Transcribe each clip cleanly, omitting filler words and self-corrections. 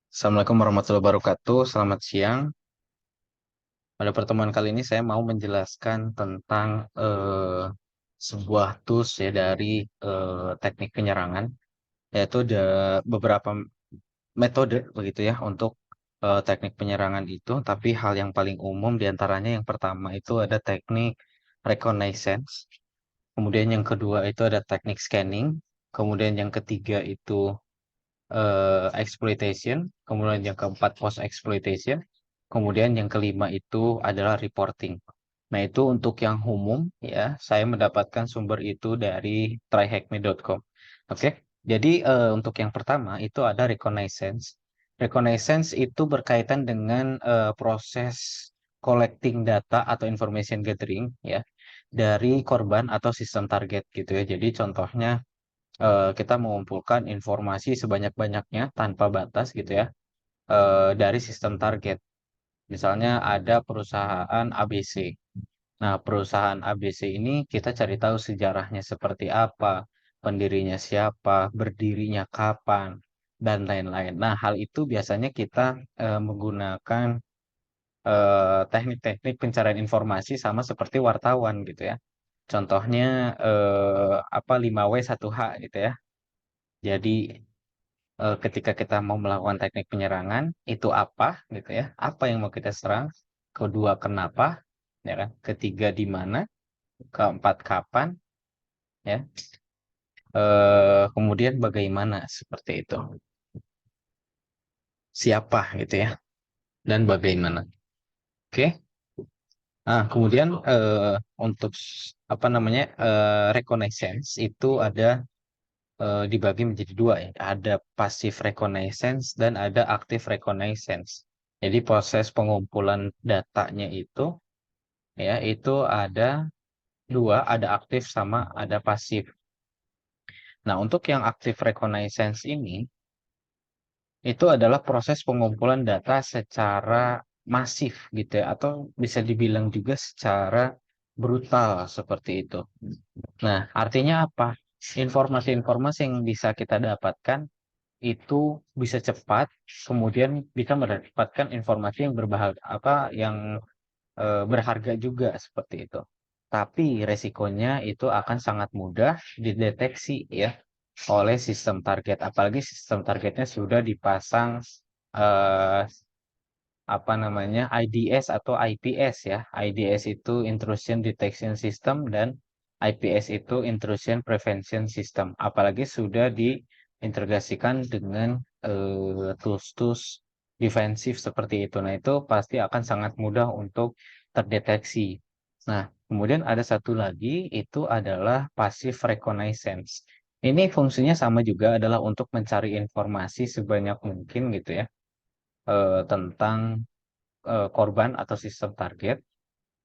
Assalamualaikum warahmatullahi wabarakatuh. Selamat siang. Pada pertemuan kali ini saya mau menjelaskan tentang sebuah tools ya dari teknik penyerangan, yaitu ada beberapa metode begitu ya untuk teknik penyerangan itu. Tapi hal yang paling umum diantaranya yang pertama itu ada teknik reconnaissance, kemudian yang kedua itu ada teknik scanning, kemudian yang ketiga itu exploitation, kemudian yang keempat post exploitation, kemudian yang kelima itu adalah reporting. Nah, itu untuk yang umum ya, saya mendapatkan sumber itu dari tryhackme.com. Oke. Jadi untuk yang pertama itu ada reconnaissance. Reconnaissance itu berkaitan dengan proses collecting data atau information gathering ya dari korban atau sistem target gitu ya. Jadi contohnya kita mengumpulkan informasi sebanyak-banyaknya tanpa batas gitu ya dari sistem target. Misalnya ada perusahaan ABC. Nah, perusahaan ABC ini kita cari tahu sejarahnya seperti apa, pendirinya siapa, berdirinya kapan, dan lain-lain. Nah, hal itu biasanya kita menggunakan teknik-teknik pencarian informasi sama seperti wartawan gitu ya. Contohnya apa 5W 1H gitu ya. Jadi ketika kita mau melakukan teknik penyerangan itu apa gitu ya, apa yang mau kita serang, kedua kenapa, ya kan, ketiga di mana, keempat kapan, ya, kemudian bagaimana seperti itu, siapa gitu ya, dan bagaimana. Oke. Nah, kemudian untuk apa namanya reconnaissance itu ada dibagi menjadi dua ya. Ada passive reconnaissance dan ada active reconnaissance. Jadi proses pengumpulan datanya itu ya itu ada dua, ada aktif sama ada pasif. Nah, untuk yang active reconnaissance ini itu adalah proses pengumpulan data secara masif gitu ya, atau bisa dibilang juga secara brutal seperti itu. Nah, artinya apa? Informasi-informasi yang bisa kita dapatkan itu bisa cepat, kemudian bisa mendapatkan informasi yang berbahaya apa yang berharga juga seperti itu. Tapi resikonya itu akan sangat mudah dideteksi ya oleh sistem target, apalagi sistem targetnya sudah dipasang eh, apa namanya IDS atau IPS ya. IDS itu Intrusion Detection System dan IPS itu Intrusion Prevention System. Apalagi sudah diintegrasikan dengan tools-tools defensif seperti itu. Nah, itu pasti akan sangat mudah untuk terdeteksi. Nah, kemudian ada satu lagi itu adalah passive reconnaissance. Ini fungsinya sama juga adalah untuk mencari informasi sebanyak mungkin gitu ya tentang korban atau sistem target.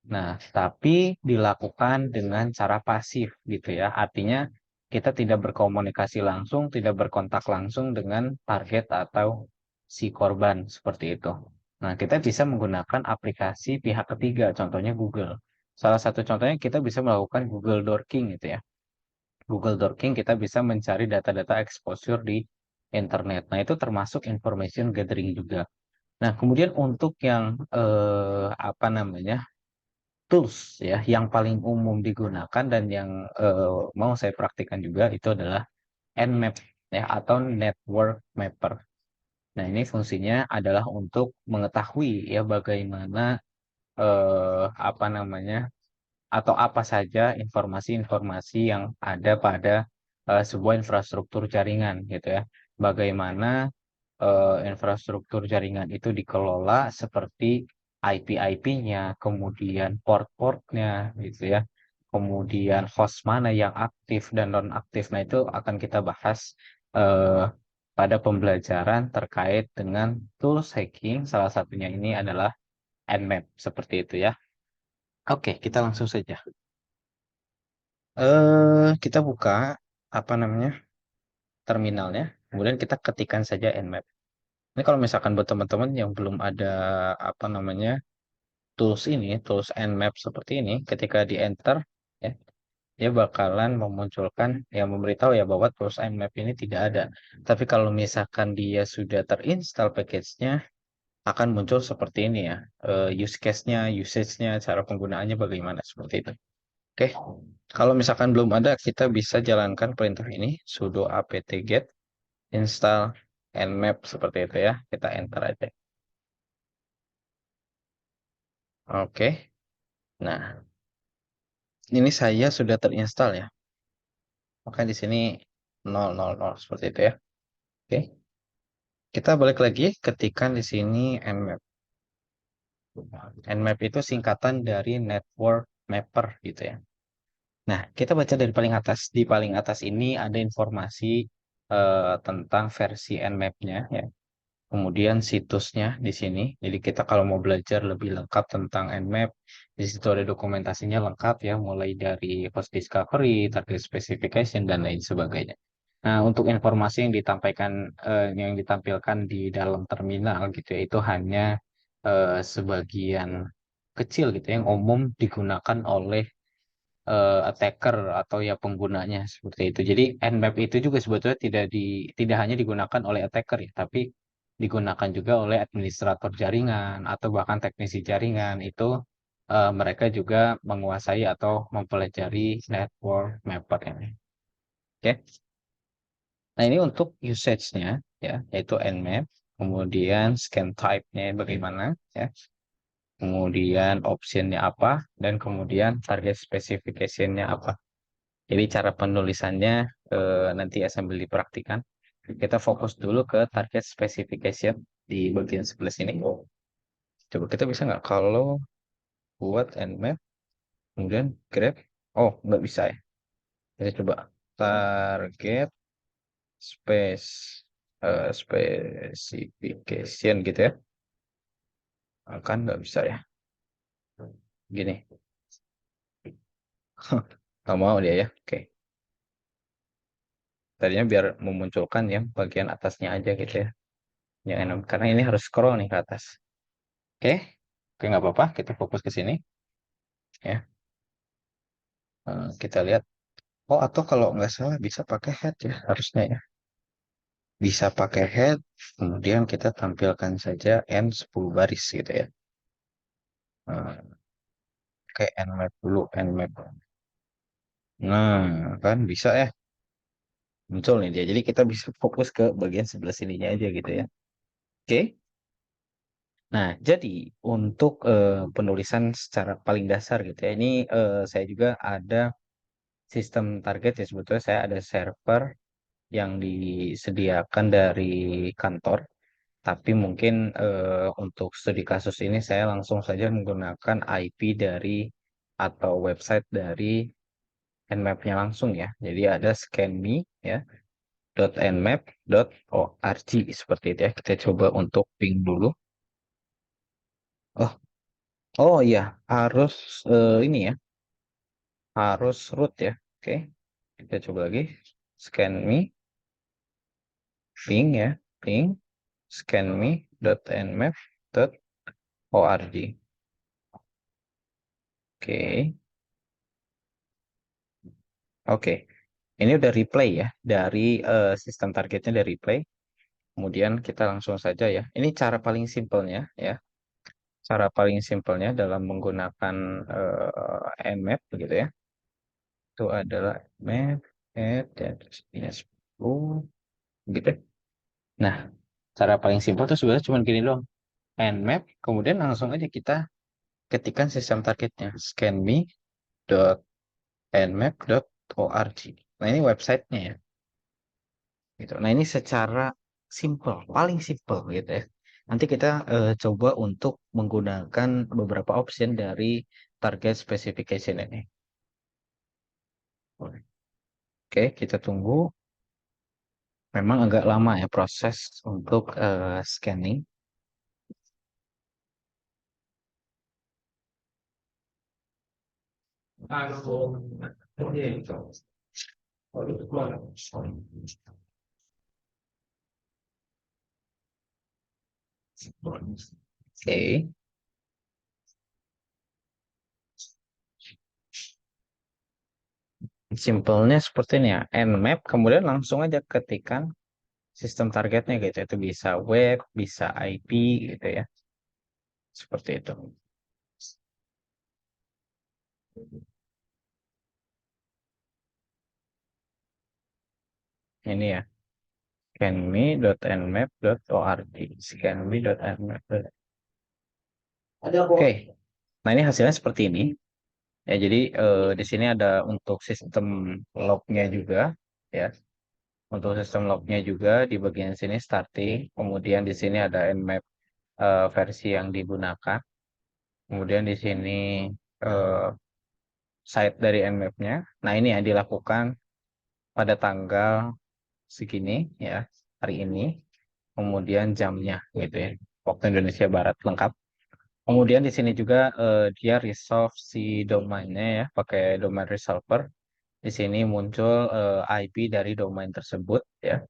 Nah, tapi dilakukan dengan cara pasif gitu ya. Artinya kita tidak berkomunikasi langsung, tidak berkontak langsung dengan target atau si korban seperti itu. Nah, kita bisa menggunakan aplikasi pihak ketiga, contohnya Google. Salah satu contohnya kita bisa melakukan Google Dorking gitu ya. Google Dorking kita bisa mencari data-data exposure di internet. Nah, itu termasuk information gathering juga. Nah, kemudian untuk yang apa namanya tools ya, yang paling umum digunakan dan yang mau saya praktikkan juga itu adalah Nmap ya atau Network Mapper. Nah, ini fungsinya adalah untuk mengetahui ya bagaimana apa namanya atau apa saja informasi-informasi yang ada pada sebuah infrastruktur jaringan gitu ya. Bagaimana infrastruktur jaringan itu dikelola seperti IP-IP-nya, kemudian port-portnya gitu ya. Kemudian host mana yang aktif dan non-aktif. Nah, itu akan kita bahas eh, pada pembelajaran terkait dengan tools hacking. Salah satunya ini adalah Nmap seperti itu ya. Oke, kita langsung saja. Kita buka apa namanya terminalnya, kemudian kita ketikkan saja Nmap. Ini kalau misalkan buat teman-teman yang belum ada apa namanya tools Nmap seperti ini, ketika di enter ya, dia bakalan memunculkan yang memberitahu ya bahwa tools Nmap ini tidak ada. Tapi kalau misalkan dia sudah terinstall package-nya, akan muncul seperti ini ya, use case-nya, usage-nya, cara penggunaannya bagaimana seperti itu. Oke, kalau misalkan belum ada, kita bisa jalankan perintah ini, sudo apt-get install nmap seperti itu ya. Kita enter aja. Oke, nah ini saya sudah terinstall ya. Maka di sini 000 seperti itu ya. Oke, kita balik lagi ketikkan di sini nmap. Nmap itu singkatan dari network mapper gitu ya. Nah, kita baca dari paling atas. Di paling atas ini ada informasi tentang versi Nmap-nya ya. Kemudian situsnya di sini. Jadi kita kalau mau belajar lebih lengkap tentang Nmap, di situ ada dokumentasinya lengkap ya, mulai dari host discovery, target specification dan lain sebagainya. Nah, untuk informasi yang ditampilkan di dalam terminal gitu ya, itu hanya sebagian kecil gitu ya, yang umum digunakan oleh attacker atau ya penggunanya seperti itu. Jadi Nmap itu juga sebetulnya tidak hanya digunakan oleh attacker ya, tapi digunakan juga oleh administrator jaringan atau bahkan teknisi jaringan itu mereka juga menguasai atau mempelajari network mapper ini. Oke. Nah, ini untuk usage-nya ya, yaitu Nmap, kemudian scan type-nya bagaimana ya. Kemudian optionnya apa, dan kemudian target specification-nya apa. Jadi cara penulisannya nanti ya sambil dipraktikan. Kita fokus dulu ke target specification di bagian sebelah sini. Coba kita bisa nggak kalau buat nmap, kemudian grab. Oh, nggak bisa ya. Kita coba target space specification gitu ya. Kan nggak bisa ya. Gini. Nggak mau dia ya. Oke. Tadinya biar memunculkan yang bagian atasnya aja gitu ya. Yang enam. Karena ini harus scroll nih ke atas. Oke, oke nggak apa-apa. Kita fokus ke sini ya. Kita lihat. Oh, atau kalau nggak salah bisa pakai head ya harusnya ya. Bisa pakai head. Kemudian kita tampilkan saja n 10 baris gitu ya. Kayak nmap dulu, nmap. Nah, kan bisa ya. Muncul nih dia. Jadi kita bisa fokus ke bagian sebelah sininya aja gitu ya. Oke. Nah, jadi untuk penulisan secara paling dasar gitu ya. Ini saya juga ada sistem target ya. Sebetulnya saya ada server yang disediakan dari kantor, tapi mungkin untuk studi kasus ini saya langsung saja menggunakan IP dari atau website dari Nmap-nya langsung ya. Jadi ada scanme ya .nmap.org seperti itu ya. Kita coba untuk ping dulu. Oh, oh iya, harus ini ya, harus root ya. Oke, kita coba lagi. Scanme, ping ya, ping scanme.nmap.org. Oke, oke. Ini udah replay ya dari sistem targetnya dari replay. Kemudian kita langsung saja ya. Ini cara paling simpelnya ya. Cara paling simpelnya dalam menggunakan Nmap begitu ya. Itu adalah map, add, dan terus minus 10 gitu. Nah, cara paling simpel tuh sebenarnya cuma gini doang. Nmap, kemudian langsung aja kita ketikkan sistem targetnya. Scanme.nmap.org. Nah, ini websitenya ya. Gitu. Nah, ini secara simple, paling simple gitu ya. Nanti kita coba untuk menggunakan beberapa option dari target specification ini. Oke, kita tunggu. Memang agak lama ya proses untuk scanning. Oke, Simpelnya seperti ini ya, nmap, kemudian langsung aja ketikkan sistem targetnya gitu. Itu bisa web, bisa IP gitu ya. Seperti itu. Ini ya, scanme.nmap.org. Scanme.nmap. Oke, nah ini hasilnya seperti ini. Ya, jadi di sini ada untuk sistem lognya juga, ya. Untuk sistem lognya juga di bagian sini starting, kemudian di sini ada nmap versi yang digunakan, kemudian di sini eh, site dari nmap-nya. Nah, ini yang dilakukan pada tanggal segini, ya, hari ini, kemudian jamnya, gitu ya, waktu Indonesia Barat lengkap. Kemudian di sini juga dia resolve si domainnya ya, pakai domain resolver. Di sini muncul IP dari domain tersebut ya.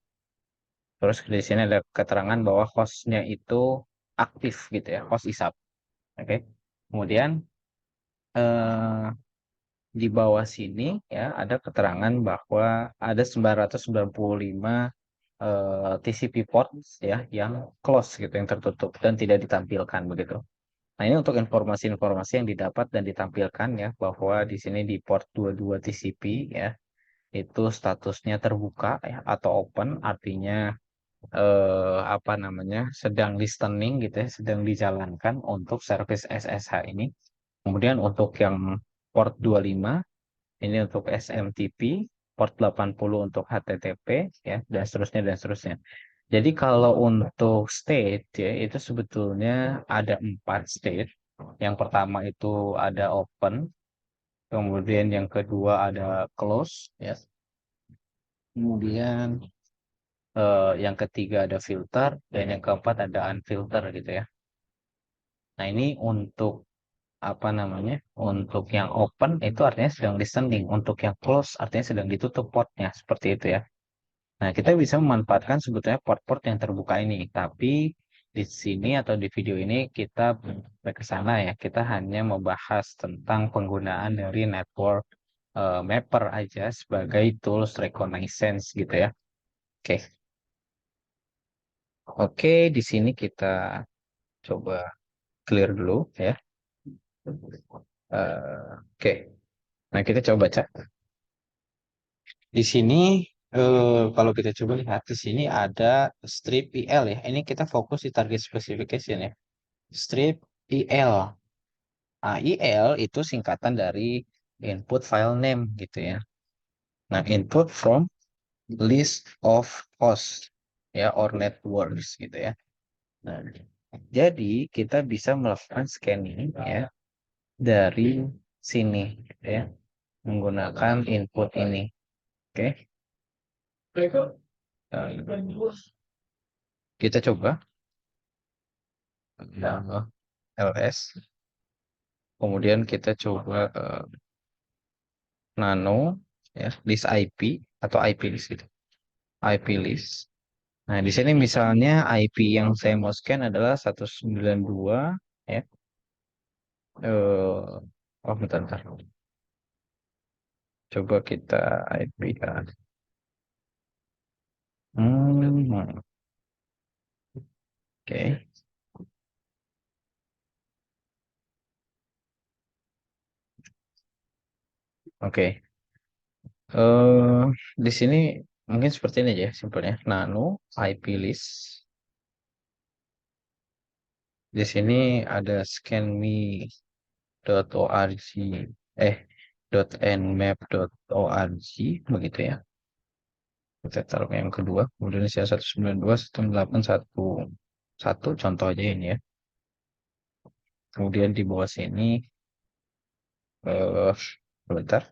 Terus di sini ada keterangan bahwa hostnya itu aktif gitu ya, host ISAP. Oke. Kemudian eh, di bawah sini ya ada keterangan bahwa ada 995 TCP ports ya yang close gitu, yang tertutup dan tidak ditampilkan begitu. Nah, ini untuk informasi-informasi yang didapat dan ditampilkan ya, bahwa di sini di port 22 TCP ya, itu statusnya terbuka ya atau open, artinya apa namanya, sedang listening gitu ya, sedang dijalankan untuk service SSH ini. Kemudian untuk yang port 25 ini untuk SMTP, port 80 untuk HTTP ya, dan seterusnya dan seterusnya. Jadi kalau untuk state ya, itu sebetulnya ada 4 state. Yang pertama itu ada open, kemudian yang kedua ada close ya. Kemudian yang ketiga ada filter, dan yang keempat ada unfilter gitu ya. Nah, ini untuk apa namanya? Untuk yang open itu artinya sedang listening, untuk yang close artinya sedang ditutup portnya, seperti itu ya. Nah, kita bisa memanfaatkan sebetulnya port-port yang terbuka ini, tapi di sini atau di video ini kita ke sana ya. Kita hanya membahas tentang penggunaan dari network mapper aja sebagai tools reconnaissance gitu ya. Oke. Oke, di sini kita coba clear dulu ya. Oke. Nah, kita coba baca. Di sini kalau kita coba lihat di sini ada strip IL ya. Ini kita fokus di target specification ya. Strip IL. Nah, IL itu singkatan dari input file name gitu ya. Nah, input from list of host ya, or networks gitu ya. Nah, jadi kita bisa melakukan scanning ya dari sini gitu ya, menggunakan input ini. Oke. Nah, kita coba ls, kemudian kita coba nano ya, list IP atau IP list gitu. IP list. Nah, di sini misalnya IP yang saya mau scan adalah 192 ya. Oh, bentar, bentar. Coba kita IP kan. Oke. Oke. eh di sini mungkin seperti ini aja simpelnya. Nano IP list. Di sini ada scanme.org, eh .nmap.org begitu ya. Kita taruh yang kedua, kemudian saya 192.168.1.1 contoh aja ini ya. Kemudian di bawah sini eh bentar,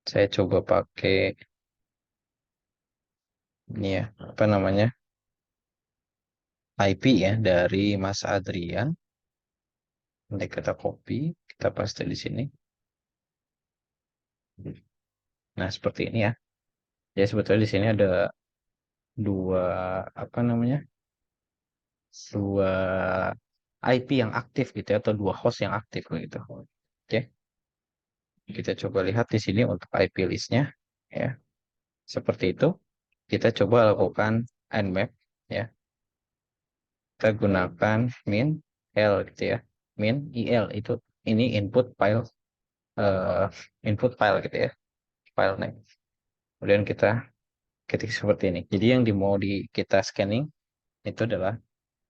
saya coba pakai ini ya, apa namanya? IP ya dari Mas Adrian. Nanti kita copy, kita paste di sini. Nah, seperti ini ya. Ya, sebetulnya di sini ada dua apa namanya? Dua IP yang aktif gitu ya, atau dua host yang aktif gitu. Oke. Kita coba lihat di sini untuk IP listnya, ya. Seperti itu. Kita coba lakukan nmap, ya. Kita gunakan min l gitu ya. Min il itu ini eh, input file gitu ya. File name. Kemudian kita ketik seperti ini. Jadi yang mau kita scanning itu adalah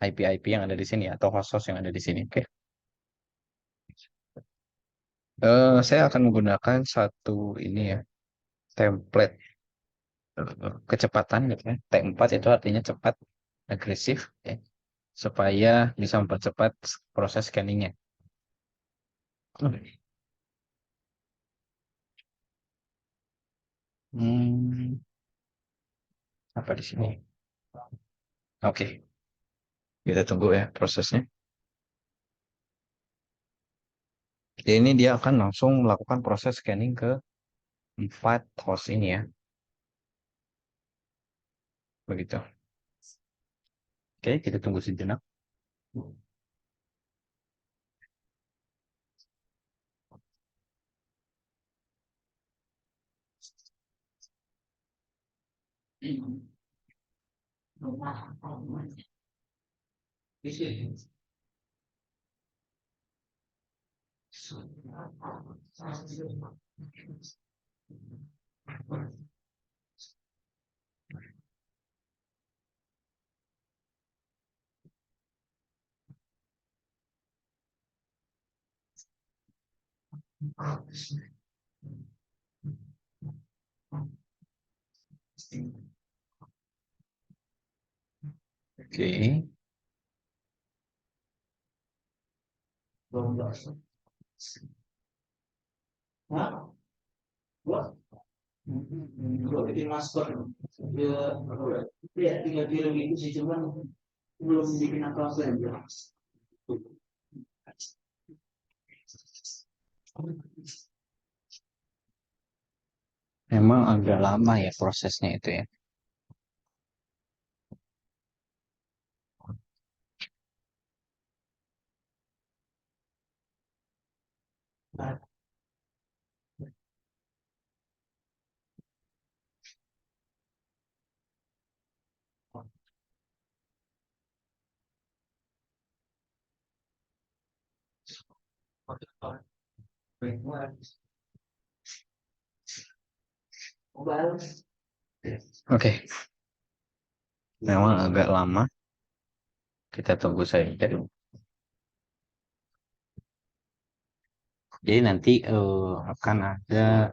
IP-IP yang ada di sini atau host-host yang ada di sini. Oke. Saya akan menggunakan satu ini ya, template kecepatan gitu ya. T4 itu artinya cepat, agresif ya, supaya bisa mempercepat proses scanningnya. Hmm, apa di sini? Oke, kita tunggu ya prosesnya. Jadi ini dia akan langsung melakukan proses scanning ke 4 host ini ya. Begitu. Oke, kita tunggu sejenak. Oke. Gua bikin masker dia ya tinggal kirim itu sih cuman belum bikin apa-apa ya. Memang agak lama ya prosesnya itu ya. Oke, memang agak lama. Kita tunggu saja. Jadi nanti akan ada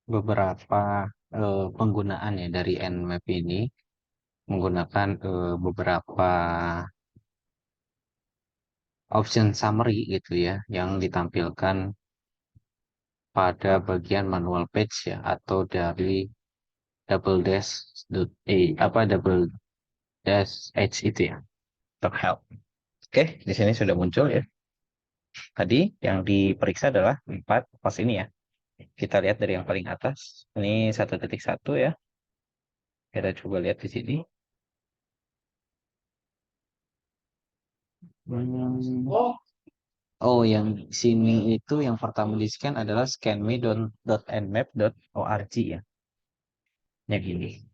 beberapa penggunaan ya dari Nmap ini menggunakan beberapa option summary gitu ya yang ditampilkan pada bagian manual page ya atau dari double dash double dash h itu ya untuk help. Oke, di sini sudah muncul ya. Tadi yang diperiksa adalah 4 pos ini ya. Kita lihat dari yang paling atas. Ini 1.1 ya. Kita coba lihat di sini. Hmm. Oh, yang sini itu yang pertama di scan adalah scanme.nmap.org ya. Yang ini.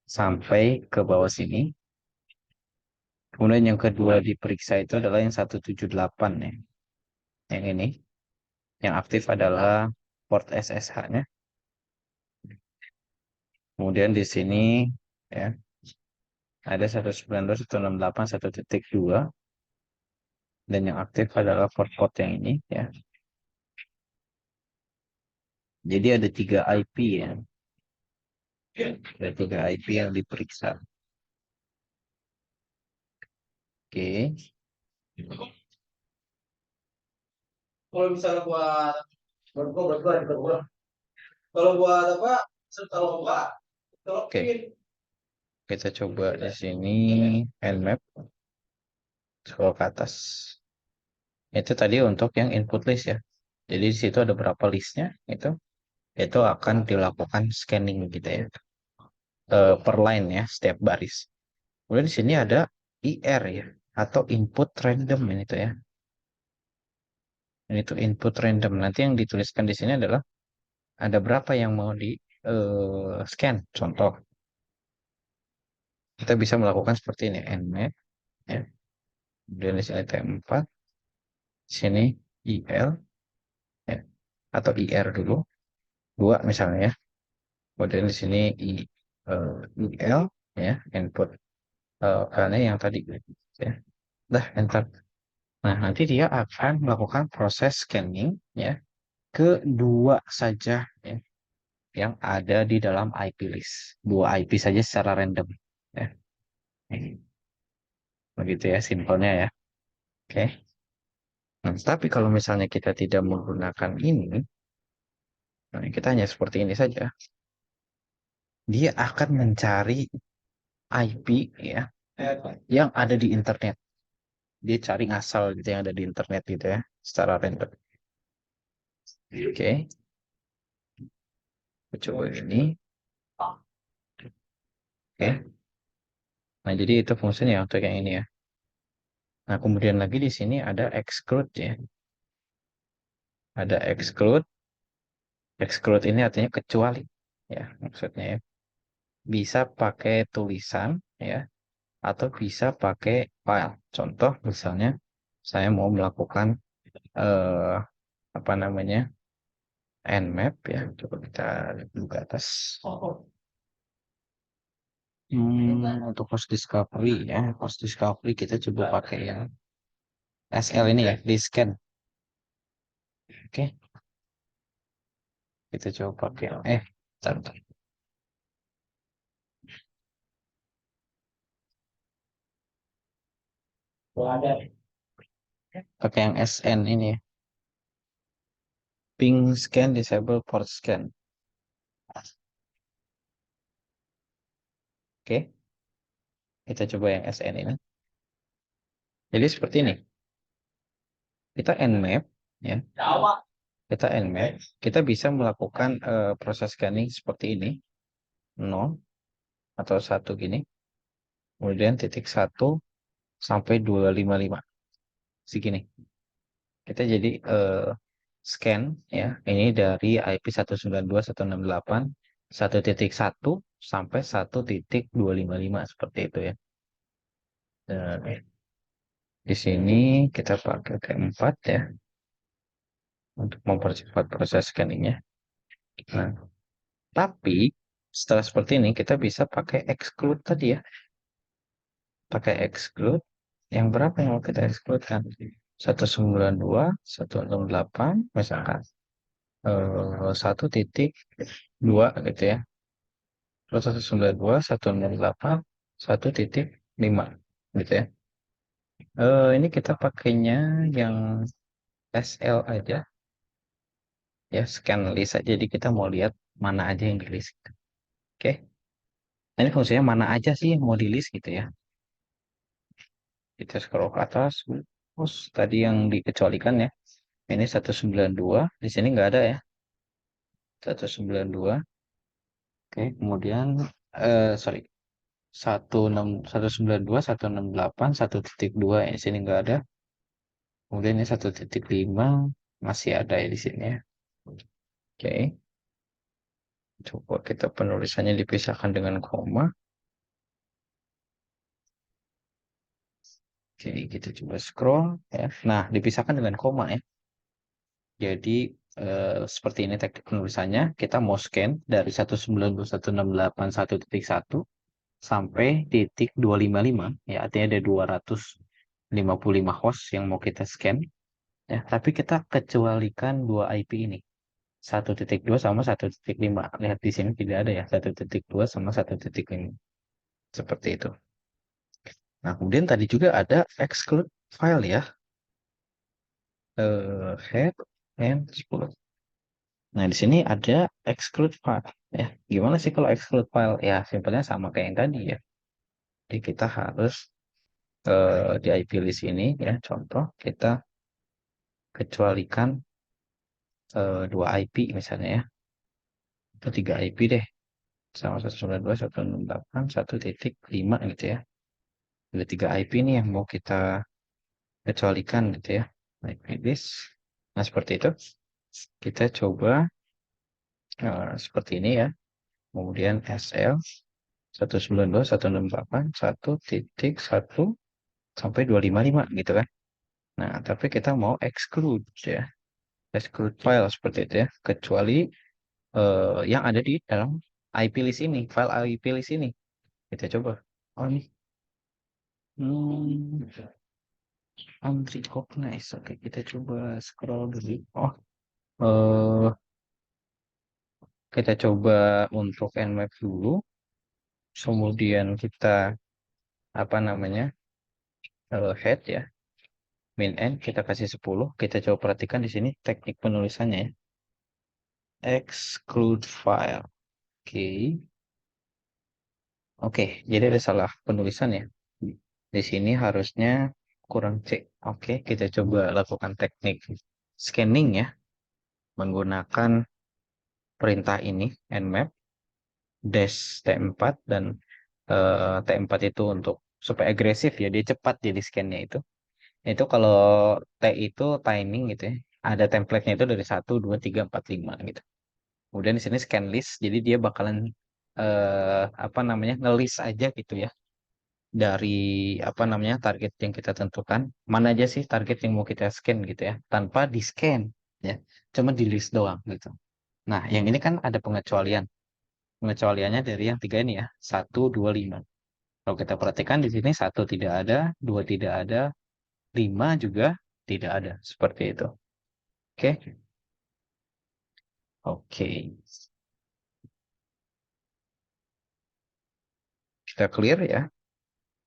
Sampai ke bawah sini. Kemudian yang kedua diperiksa itu adalah yang 178 ya. Yang ini. Yang aktif adalah port SSH-nya. Kemudian di sini ya ada 192.168.1.2 dan yang aktif adalah port yang ini ya. Jadi ada 3 IP ya. Ada 3 IP yang diperiksa. Oke. Kalau misalnya buat kalau buat apa? Kalau buat oke. Kita coba di sini nmap scroll ke atas. Itu tadi untuk yang input list ya. Jadi di situ ada berapa listnya itu akan dilakukan scanning gitu ya. Per line ya, setiap baris. Kemudian di sini ada IR ya atau input random ini tuh ya. Ini tuh input random. Nanti yang dituliskan di sini adalah ada berapa yang mau di scan. Contoh, kita bisa melakukan seperti ini, nmap, ya. Kemudian di sini T4, di sini IL, ya. Atau IR dulu, 2 misalnya ya. Kemudian di sini IL, ya, input filenya yang tadi, ya. Dah, enter. Nah, nanti dia akan melakukan proses scanning, ya, ke dua saja, ya, yang ada di dalam IP list. Dua IP saja secara random. Ya. Begitu ya, simpelnya ya. Oke. Nah, tapi kalau misalnya kita tidak menggunakan ini, nah, kita hanya seperti ini saja. Dia akan mencari IP ya yang ada di internet. Dia cari asal gitu yang ada di internet gitu ya, secara random. Oke, coba ini. Oke. Nah, jadi itu fungsinya untuk yang ini ya. Nah, kemudian lagi di sini ada exclude ya. Ada exclude. Exclude ini artinya kecuali ya, maksudnya ya. Bisa pakai tulisan ya, atau bisa pakai file. Contoh misalnya saya mau melakukan eh, apa namanya nmap ya. Coba kita lihat dulu ke atas. Untuk host discovery ya, host discovery kita coba pakai yang SL ini ya, di scan. Oke, kita coba pakai bentar, bentar. Pakai yang SN ini ya. Ping scan disable port scan. Oke, kita coba yang SN ini. Jadi seperti ini. Kita nmap ya. Kita nmap, kita bisa melakukan proses scanning seperti ini. 0 atau 1 gini. Kemudian titik 1 sampai 255. Segini. Kita jadi scan ya. Ini dari IP 192.168 1.1 sampai 1.255 seperti itu ya. Dan di sini kita pakai T4 ya untuk mempercepat proses scanningnya. Nah, tapi setelah seperti ini kita bisa pakai exclude tadi ya. Pakai exclude yang berapa yang mau kita exclude kan? 192, 168 misalkan 1.2 gitu ya. Terus 192, 168, 1.5 gitu ya. Ini kita pakainya yang SL aja ya, scan list aja. Jadi kita mau lihat mana aja yang di list. Oke. Nah, ini fungsinya mana aja sih yang mau di list gitu ya. Kita scroll ke atas. Terus tadi yang dikecualikan ya. Ini 192. Di sini nggak ada ya. 192. Oke. Kemudian sorry. 192, 168, 1.2 ya. Di sini nggak ada. Kemudian ini 1.5 masih ada ya di sini ya. Oke. Coba kita penulisannya dipisahkan dengan koma. Oke, kita coba scroll ya. Nah, dipisahkan dengan koma ya. Jadi seperti ini teknik penulisannya. Kita mau scan dari 192.168.1.1 sampai titik 255 ya. Artinya ada 255 host yang mau kita scan ya. Tapi kita kecualikan dua IP ini. 1.2 sama 1.5. Lihat di sini tidak ada ya. 1.2 sama 1.5. Seperti itu. Nah, kemudian tadi juga ada exclude file ya. Head and exclude. Nah, di sini ada exclude file ya. Gimana sih kalau exclude file? Ya, simpelnya sama kayak yang tadi ya. Jadi kita harus di IP list ini ya, contoh kita kecualikan 2 IP misalnya ya. Atau 3 IP deh. Sama 192, 168, 1.5 gitu ya. Ada 3 IP nih yang mau kita kecualikan gitu ya. IP list. Nah, seperti itu. Kita coba seperti ini ya. Kemudian SL 192.168 1.1 sampai 255 gitu kan. Nah, tapi kita mau exclude ya. Exclude file seperti itu ya. Kecuali yang ada di dalam IP list ini, file IP list ini. Kita coba. Oh ini. Hmm, unrecognized. Oke, kita coba scroll dulu. Oh, eh, kita coba untuk nmap dulu. Kemudian kita apa namanya? Head ya. Min n kita kasih 10. Kita coba perhatikan di sini teknik penulisannya ya. Exclude file. Oke. Oke, jadi ada salah penulisan ya. Di sini harusnya kurang C. Oke, kita coba lakukan teknik scanning ya. Menggunakan perintah ini, nmap, dash T4 dan T4 itu untuk supaya agresif ya, dia cepat jadi scan-nya itu. Itu kalau T itu timing gitu ya. Ada template-nya itu dari 1, 2, 3, 4, 5 gitu. Kemudian di sini scan list, jadi dia bakalan apa namanya ngelis aja gitu ya dari apa namanya target yang kita tentukan. Mana aja sih target yang mau kita scan gitu ya, tanpa di scan ya, cuma di list doang gitu. Nah, yang ini kan ada pengecualian. Pengecualiannya dari yang tiga ini ya, 1, 2, 5. Kalau kita perhatikan di sini satu tidak ada, dua tidak ada, lima juga tidak ada. Seperti itu. Oke, oke. Kita clear ya.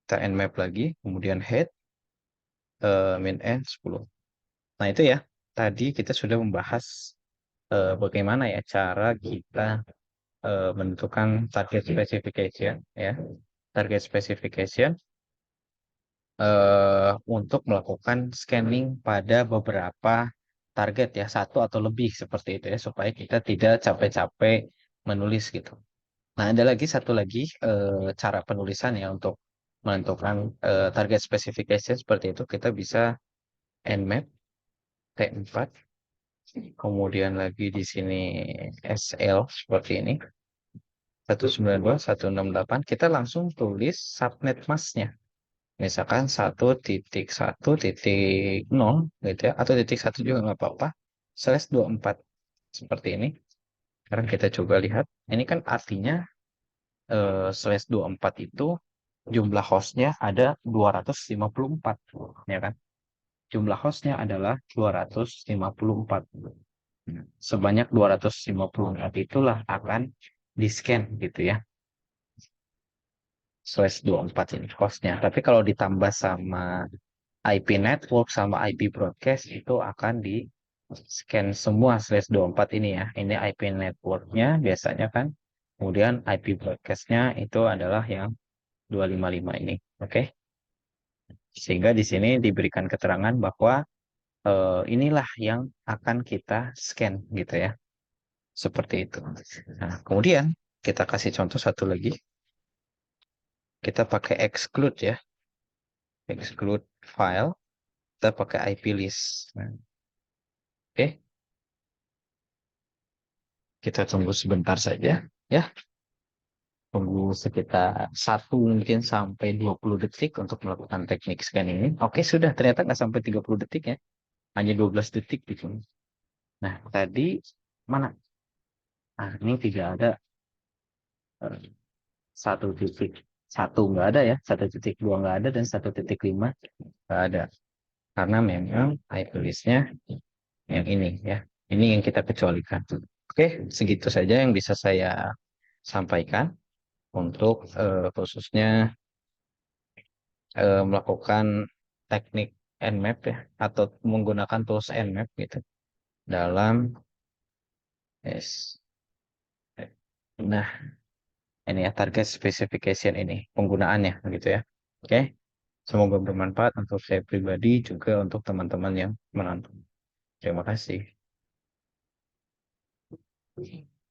Kita nmap lagi, kemudian head, min n 10. Nah, itu ya. Tadi kita sudah membahas bagaimana ya cara kita menentukan target specification ya. Target specification untuk melakukan scanning pada beberapa target ya, satu atau lebih seperti itu ya, supaya kita tidak capek-capek menulis gitu. Nah, ada lagi satu lagi cara penulisan ya untuk menentukan target specification seperti itu. Kita bisa nmap T4, kemudian lagi di sini SL seperti ini. 192.168 kita langsung tulis subnet masknya. Misalkan 1.1.0 gitu ya, atau titik satu juga nggak apa-apa, /24 seperti ini. Sekarang kita coba lihat. Ini kan artinya /24 itu jumlah hostnya ada 254, ya kan? Jumlah hostnya adalah 254. Sebanyak 254 itulah akan di-scan gitu ya. /24 ini hostnya. Tapi kalau ditambah sama IP network sama IP broadcast itu akan di scan semua /24 ini ya. Ini IP networknya biasanya kan. Kemudian IP broadcastnya itu adalah yang 255 ini. Oke. Sehingga di sini diberikan keterangan bahwa inilah yang akan kita scan gitu ya. Seperti itu. Nah, kemudian kita kasih contoh satu lagi. Kita pakai exclude ya. Exclude file. Kita pakai IP list. Nah, oke. Kita tunggu sebentar saja. Ya, tunggu sekitar 1 mungkin sampai 20 detik untuk melakukan teknik scan ini. Oke, sudah. Ternyata nggak sampai 30 detik ya. Hanya 12 detik gitu. Nah, tadi mana? Nah, ini tidak ada eh, 1.1 nggak ada ya. 1.2 nggak ada dan 1.5 nggak ada. Karena memang IP list-nya yang ini ya. Ini yang kita kecualikan. Oke, segitu saja yang bisa saya sampaikan untuk khususnya melakukan teknik Nmap ya, atau menggunakan tools Nmap gitu dalam yes. Nah, ini ya target specification ini penggunaannya gitu ya. Oke, semoga bermanfaat untuk saya pribadi juga untuk teman-teman yang menonton. Terima kasih.